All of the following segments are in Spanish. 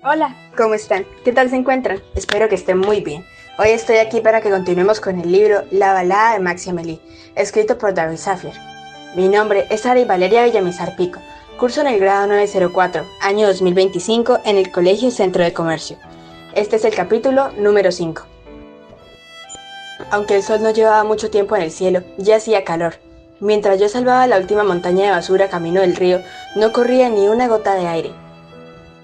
Hola, ¿cómo están? ¿Qué tal se encuentran? Espero que estén muy bien. Hoy estoy aquí para que continuemos con el libro La balada de Max y Amelie, escrito por David Safier. Mi nombre es Ari Valeria Villamizar Pico. Curso en el grado 904, año 2025, en el Colegio Centro de Comercio. Este es el capítulo número 5. Aunque el sol no llevaba mucho tiempo en el cielo, ya hacía calor. Mientras yo salvaba la última montaña de basura camino del río, no corría ni una gota de aire.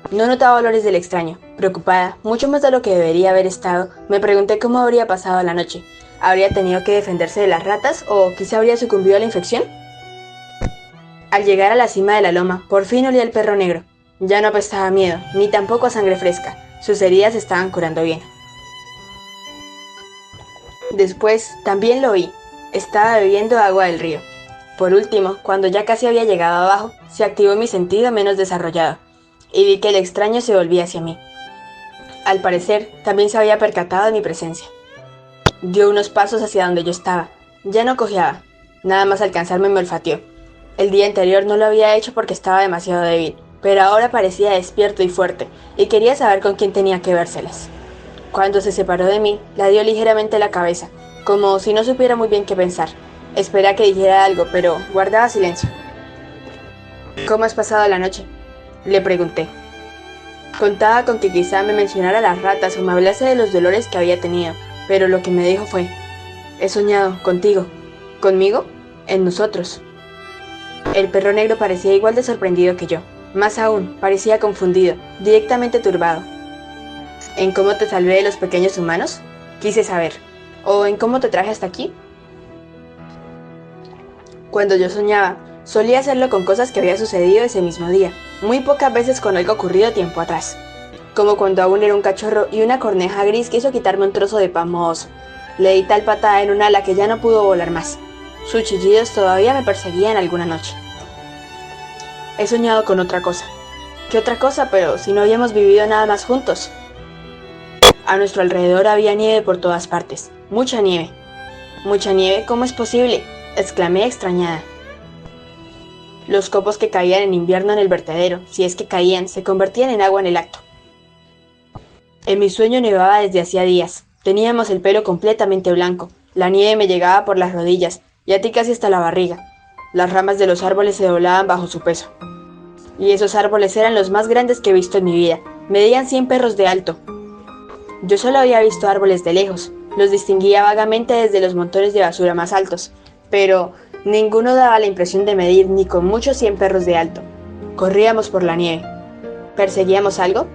No notaba olores del extraño. Preocupada, mucho más de lo que debería haber estado, me pregunté cómo habría pasado la noche. ¿Habría tenido que defenderse de las ratas o quizá habría sucumbido a la infección? Al llegar a la cima de la loma, por fin olía el perro negro. Ya no apestaba a miedo, ni tampoco a sangre fresca. Sus heridas se estaban curando bien. Después, también lo oí. Estaba bebiendo agua del río. Por último, cuando ya casi había llegado abajo, se activó mi sentido menos desarrollado, y vi que el extraño se volvía hacia mí. Al parecer, también se había percatado de mi presencia. Dio unos pasos hacia donde yo estaba. Ya no cojeaba. Nada más alcanzarme me olfateó. El día anterior no lo había hecho porque estaba demasiado débil, pero ahora parecía despierto y fuerte, y quería saber con quién tenía que vérselas. Cuando se separó de mí, la dio ligeramente la cabeza, como si no supiera muy bien qué pensar. Esperé a que dijera algo, pero guardaba silencio. ¿Cómo has pasado la noche?, le pregunté. Contaba con que quizá me mencionara las ratas o me hablase de los dolores que había tenido, pero lo que me dijo fue: he soñado contigo. ¿Conmigo? En nosotros. El perro negro parecía igual de sorprendido que yo. Más aún, parecía confundido, directamente turbado. ¿En cómo te salvé de los pequeños humanos?, quise saber. ¿O en cómo te traje hasta aquí? Cuando yo soñaba, solía hacerlo con cosas que había sucedido ese mismo día, muy pocas veces con algo ocurrido tiempo atrás. Como cuando aún era un cachorro y una corneja gris quiso quitarme un trozo de pan mohoso. Le di tal patada en un ala que ya no pudo volar más. Sus chillidos todavía me perseguían alguna noche. He soñado con otra cosa. ¿Qué otra cosa? Pero si no habíamos vivido nada más juntos. A nuestro alrededor había nieve por todas partes. Mucha nieve. ¿Mucha nieve? ¿Cómo es posible?, exclamé extrañada. Los copos que caían en invierno en el vertedero, si es que caían, se convertían en agua en el acto. En mi sueño nevaba desde hacía días. Teníamos el pelo completamente blanco. La nieve me llegaba por las rodillas, y a ti casi hasta la barriga. Las ramas de los árboles se doblaban bajo su peso. Y esos árboles eran los más grandes que he visto en mi vida. Medían 100 perros de alto. Yo solo había visto árboles de lejos. Los distinguía vagamente desde los montones de basura más altos, pero ninguno daba la impresión de medir ni con mucho 100 perros de alto. Corríamos por la nieve. ¿Perseguíamos algo?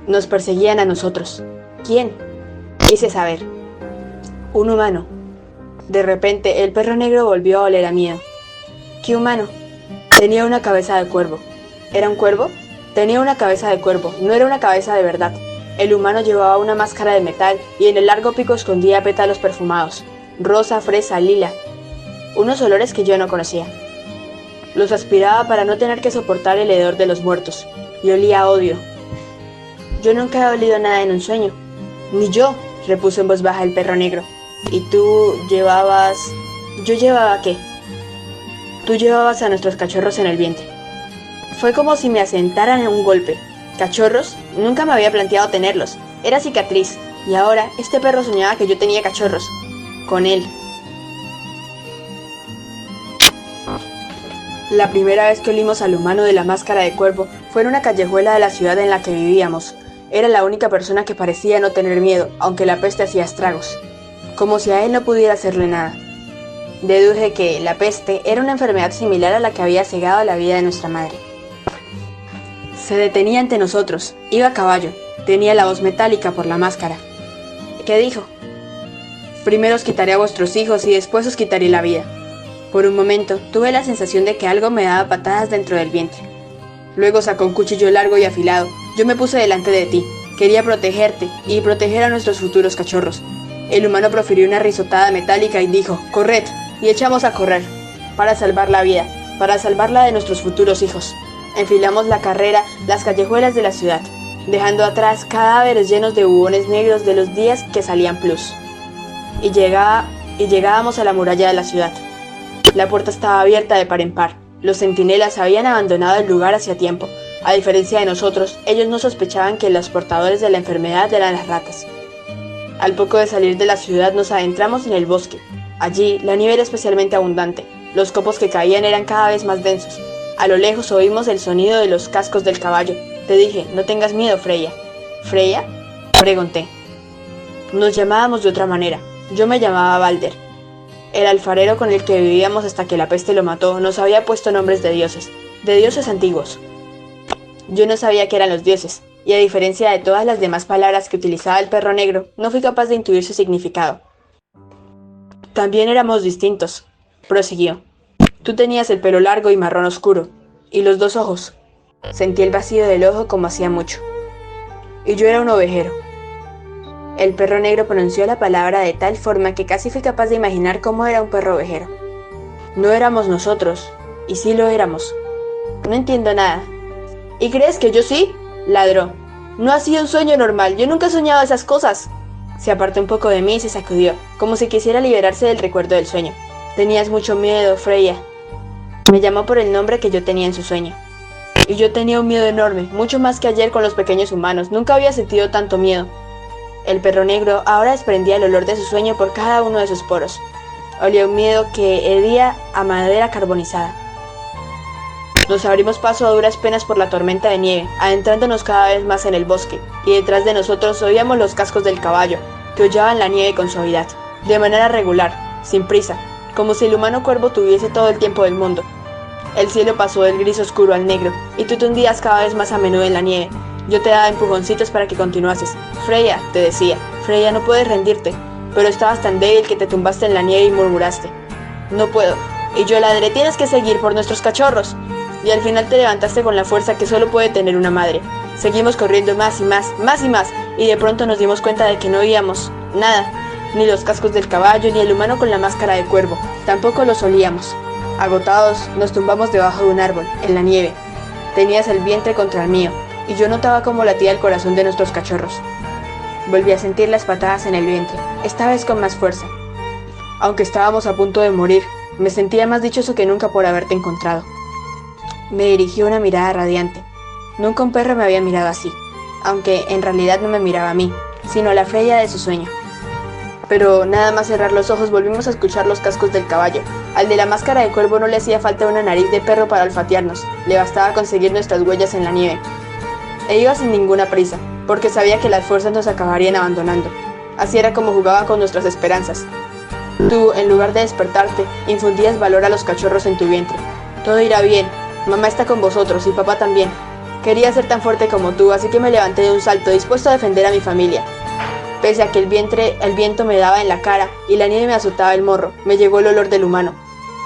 Nos perseguían a nosotros. ¿Quién? Quise saber. Un humano. De repente, el perro negro volvió a oler a miedo. ¿Qué humano? Tenía una cabeza de cuervo. ¿Era un cuervo? Tenía una cabeza de cuervo, no era una cabeza de verdad. El humano llevaba una máscara de metal y en el largo pico escondía pétalos perfumados, rosa, fresa, lila, unos olores que yo no conocía. Los aspiraba para no tener que soportar el hedor de los muertos, y olía a odio. Yo nunca he olido nada en un sueño. Ni yo, repuso en voz baja el perro negro. ¿Y tú llevabas...? ¿Yo llevaba qué? Tú llevabas a nuestros cachorros en el vientre. Fue como si me asentaran en un golpe. ¿Cachorros? Nunca me había planteado tenerlos. Era cicatriz. Y ahora, este perro soñaba que yo tenía cachorros. Con él. La primera vez que olimos al humano de la máscara de cuervo fue en una callejuela de la ciudad en la que vivíamos. Era la única persona que parecía no tener miedo, aunque la peste hacía estragos. Como si a él no pudiera hacerle nada. Deduje que la peste era una enfermedad similar a la que había cegado la vida de nuestra madre. Se detenía ante nosotros, iba a caballo, tenía la voz metálica por la máscara. ¿Qué dijo? Primero os quitaré a vuestros hijos y después os quitaré la vida. Por un momento tuve la sensación de que algo me daba patadas dentro del vientre. Luego sacó un cuchillo largo y afilado. Yo me puse delante de ti. Quería protegerte y proteger a nuestros futuros cachorros. El humano profirió una risotada metálica y dijo: «Corred», y echamos a correr, para salvar la vida, para salvarla de nuestros futuros hijos. Enfilamos la carrera las callejuelas de la ciudad, dejando atrás cadáveres llenos de bubones negros de los días que salían plus. Y llegábamos a la muralla de la ciudad. La puerta estaba abierta de par en par. Los centinelas habían abandonado el lugar hacía tiempo. A diferencia de nosotros, ellos no sospechaban que los portadores de la enfermedad eran las ratas. Al poco de salir de la ciudad nos adentramos en el bosque. Allí, la nieve era especialmente abundante. Los copos que caían eran cada vez más densos. A lo lejos oímos el sonido de los cascos del caballo. Te dije, no tengas miedo, Freya. ¿Freya?, pregunté. Nos llamábamos de otra manera. Yo me llamaba Balder. El alfarero con el que vivíamos hasta que la peste lo mató nos había puesto nombres de dioses antiguos. Yo no sabía qué eran los dioses, y a diferencia de todas las demás palabras que utilizaba el perro negro, no fui capaz de intuir su significado. También éramos distintos, prosiguió. Tú tenías el pelo largo y marrón oscuro, y los 2 ojos. Sentí el vacío del ojo como hacía mucho. Y yo era un ovejero. El perro negro pronunció la palabra de tal forma que casi fui capaz de imaginar cómo era un perro ovejero. No éramos nosotros, y sí lo éramos. No entiendo nada. ¿Y crees que yo sí?, ladró. No ha sido un sueño normal, yo nunca he soñado esas cosas. Se apartó un poco de mí y se sacudió, como si quisiera liberarse del recuerdo del sueño. Tenías mucho miedo, Freya. Me llamó por el nombre que yo tenía en su sueño. Y yo tenía un miedo enorme, mucho más que ayer con los pequeños humanos. Nunca había sentido tanto miedo. El perro negro ahora desprendía el olor de su sueño por cada uno de sus poros. Olía un miedo que hería a madera carbonizada. Nos abrimos paso a duras penas por la tormenta de nieve, adentrándonos cada vez más en el bosque, y detrás de nosotros oíamos los cascos del caballo, que hollaban la nieve con suavidad, de manera regular, sin prisa, como si el humano cuervo tuviese todo el tiempo del mundo. El cielo pasó del gris oscuro al negro, y tú te hundías cada vez más a menudo en la nieve. Yo te daba empujoncitos para que continuases. Freya, te decía, Freya, no puedes rendirte, pero estabas tan débil que te tumbaste en la nieve y murmuraste. No puedo. Y yo ladré, tienes que seguir por nuestros cachorros. Y al final te levantaste con la fuerza que solo puede tener una madre. Seguimos corriendo más y más, más y más, y de pronto nos dimos cuenta de que no oíamos nada, ni los cascos del caballo, ni el humano con la máscara de cuervo. Tampoco los olíamos. Agotados, nos tumbamos debajo de un árbol, en la nieve. Tenías el vientre contra el mío, y yo notaba cómo latía el corazón de nuestros cachorros. Volví a sentir las patadas en el vientre, esta vez con más fuerza. Aunque estábamos a punto de morir, me sentía más dichoso que nunca por haberte encontrado. Me dirigió una mirada radiante. Nunca un perro me había mirado así, aunque en realidad no me miraba a mí, sino a la Freya de su sueño. Pero nada más cerrar los ojos volvimos a escuchar los cascos del caballo. Al de la máscara de cuervo no le hacía falta una nariz de perro para olfatearnos, le bastaba conseguir nuestras huellas en la nieve. E iba sin ninguna prisa, porque sabía que las fuerzas nos acabarían abandonando. Así era como jugaba con nuestras esperanzas. Tú, en lugar de despertarte, infundías valor a los cachorros en tu vientre. Todo irá bien. Mamá está con vosotros y papá también. Quería ser tan fuerte como tú, así que me levanté de un salto, dispuesto a defender a mi familia. Pese a que el viento me daba en la cara y la nieve me azotaba el morro, me llegó el olor del humano.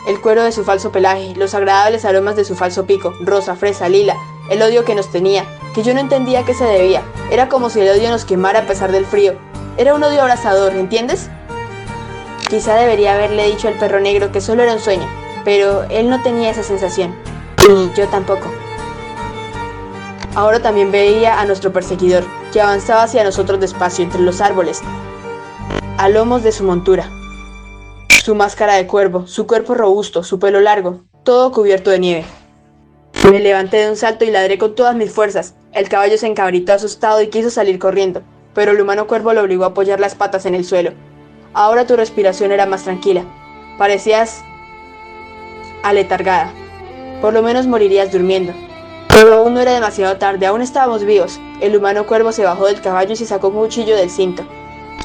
El cuero de su falso pelaje, los agradables aromas de su falso pico, rosa, fresa, lila, el odio que nos tenía, que yo no entendía a qué se debía. Era como si el odio nos quemara a pesar del frío. Era un odio abrasador, ¿entiendes? Quizá debería haberle dicho al perro negro que solo era un sueño, pero él no tenía esa sensación. Y yo tampoco. Ahora también veía a nuestro perseguidor, que avanzaba hacia nosotros despacio entre los árboles, a lomos de su montura. Su máscara de cuervo, su cuerpo robusto, su pelo largo, todo cubierto de nieve. Me levanté de un salto y ladré con todas mis fuerzas. El caballo se encabritó asustado y quiso salir corriendo, pero el humano cuervo lo obligó a apoyar las patas en el suelo. Ahora tu respiración era más tranquila. Parecías aletargada. Por lo menos morirías durmiendo. Pero aún no era demasiado tarde, aún estábamos vivos. El humano cuervo se bajó del caballo y se sacó un cuchillo del cinto.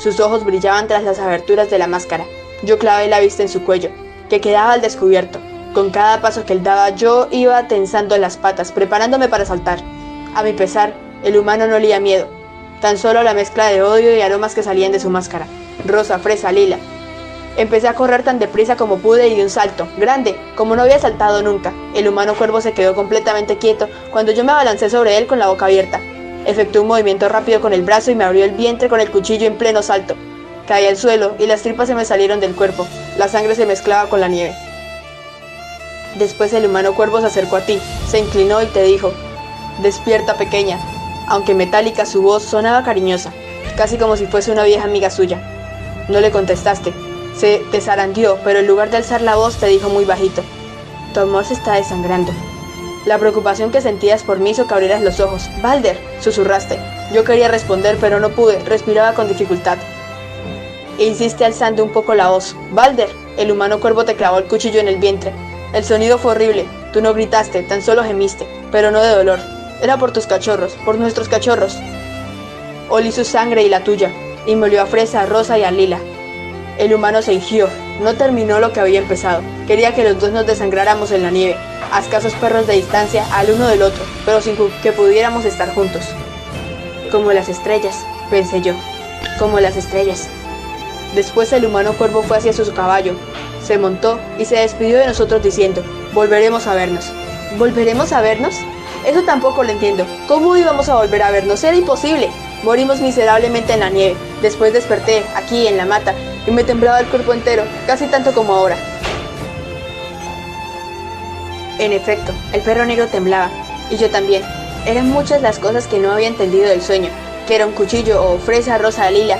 Sus ojos brillaban tras las aberturas de la máscara. Yo clavé la vista en su cuello, que quedaba al descubierto. Con cada paso que él daba, yo iba tensando las patas, preparándome para saltar. A mi pesar, el humano no olía miedo, tan solo la mezcla de odio y aromas que salían de su máscara. Rosa, fresa, lila. Empecé a correr tan deprisa como pude y de un salto, grande, como no había saltado nunca. El humano cuervo se quedó completamente quieto cuando yo me abalancé sobre él con la boca abierta. Efectué un movimiento rápido con el brazo y me abrió el vientre con el cuchillo en pleno salto. Caí al suelo y las tripas se me salieron del cuerpo. La sangre se mezclaba con la nieve. Después el humano cuervo se acercó a ti, se inclinó y te dijo: «Despierta, pequeña». Aunque metálica, su voz sonaba cariñosa, casi como si fuese una vieja amiga suya. No le contestaste. Se te zarandeó, pero en lugar de alzar la voz te dijo muy bajito: «Tu amor se está desangrando». La preocupación que sentías por mí hizo que abrieras los ojos. «Balder», susurraste. Yo quería responder, pero no pude, respiraba con dificultad. E hiciste alzando un poco la voz. «Balder», el humano cuervo te clavó el cuchillo en el vientre. El sonido fue horrible. Tú no gritaste, tan solo gemiste, pero no de dolor. Era por tus cachorros, por nuestros cachorros. Olí su sangre y la tuya, y me olió a fresa, a rosa y a lila. El humano se irguió. No terminó lo que había empezado. Quería que los dos nos desangráramos en la nieve, a escasos perros de distancia al uno del otro, pero sin que pudiéramos estar juntos. Como las estrellas, pensé yo. Como las estrellas. Después el humano cuervo fue hacia su caballo, se montó y se despidió de nosotros diciendo: «Volveremos a vernos». ¿Volveremos a vernos? Eso tampoco lo entiendo. ¿Cómo íbamos a volver a vernos? Era imposible. Morimos miserablemente en la nieve. Después desperté, aquí en la mata, y me temblaba el cuerpo entero, casi tanto como ahora. En efecto, el perro negro temblaba, y yo también. Eran muchas las cosas que no había entendido del sueño, que era un cuchillo, o fresa, rosa, lila,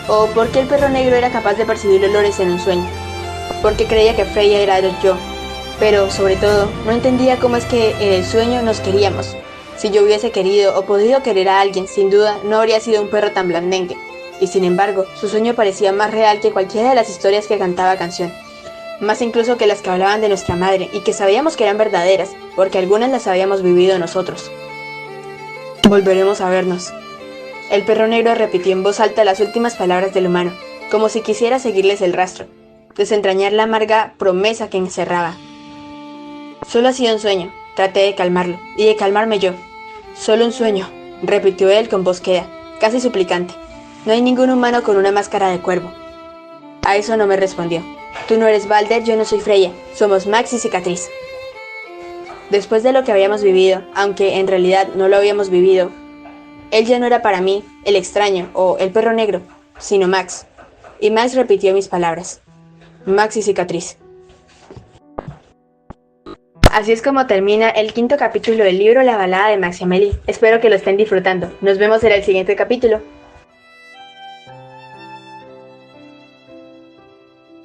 o por qué el perro negro era capaz de percibir olores en un sueño, porque creía que Freya era yo, pero sobre todo, no entendía cómo es que en el sueño nos queríamos. Si yo hubiese querido o podido querer a alguien, sin duda no habría sido un perro tan blandengue, y sin embargo, su sueño parecía más real que cualquiera de las historias que cantaba canción, más incluso que las que hablaban de nuestra madre y que sabíamos que eran verdaderas, porque algunas las habíamos vivido nosotros. Volveremos a vernos. El perro negro repitió en voz alta las últimas palabras del humano, como si quisiera seguirles el rastro, desentrañar la amarga promesa que encerraba. Solo ha sido un sueño, traté de calmarlo, y de calmarme yo. Solo un sueño, repitió él con voz queda, casi suplicante. No hay ningún humano con una máscara de cuervo. A eso no me respondió. Tú no eres Balder, yo no soy Freya, somos Max y Cicatriz. Después de lo que habíamos vivido, aunque en realidad no lo habíamos vivido, él ya no era para mí el extraño o el perro negro, sino Max. Y Max repitió mis palabras. Max y Cicatriz. Así es como termina el 5º capítulo del libro La balada de Max y Amelie. Espero que lo estén disfrutando. Nos vemos en el siguiente capítulo.